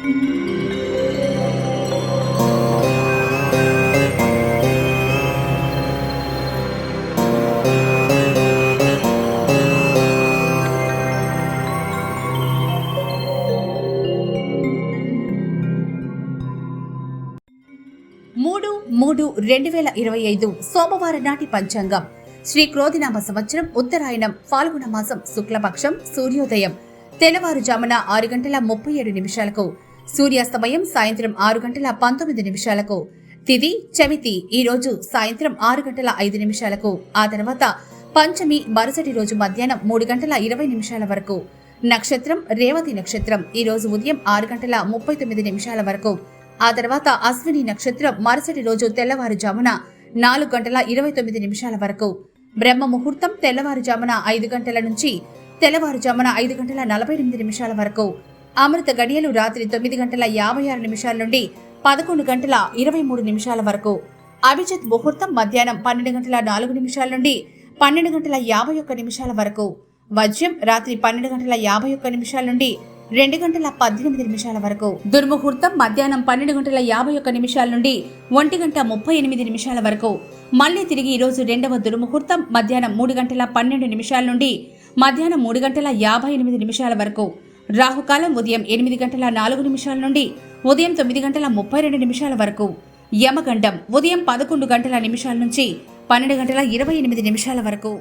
3-3-2025 సోమవారం నాటి పంచాంగం. శ్రీ క్రోధినామ సంవత్సరం ఉత్తరాయణం ఫాల్గుణ మాసం శుక్లపక్షం సూర్యోదయం తెల్లవారుజామున 6:37 సూర్యాస్తమయం సాయంత్రం 6:19 తిథి చవితి ఈ రోజు సాయంత్రం 6:05 ఆ తర్వాత పంచమి మరుసటి రోజు మధ్యాహ్నం 3:20 వరకు. నక్షత్రం రేవతి నక్షత్రం ఈ రోజు ఉదయం 6:39 వరకు. ఆ తర్వాత అశ్విని నక్షత్రం మరుసటి రోజు తెల్లవారుజామున 4:29 వరకు. బ్రహ్మ ముహూర్తం తెల్లవారుజామున 5 గంటల నుంచి తెల్లవారుజామున 5:48 వరకు. అమృత గడియలు రాత్రి 9:56 నుండి 11:23 వరకు. అభిజిత్ ముహూర్తం మధ్యాహ్నం 12:04 నుండి 12:51 వరకు. వజ్యం రాత్రి 12:51 నుండి 2:18 వరకు. దుర్ముహూర్తం మధ్యాహ్నం 12:51 నుండి 1:38 వరకు. మళ్లీ తిరిగి ఈరోజు రెండవ దుర్ముహూర్తం మధ్యాహ్నం 3:12 నుండి మధ్యాహ్నం 3:58 వరకు. రాహుకాలం ఉదయం 8:04 నుండి ఉదయం 9:32 వరకు. యమగండం ఉదయం 11 గంటల నిమిషాల నుంచి 12:28 వరకు.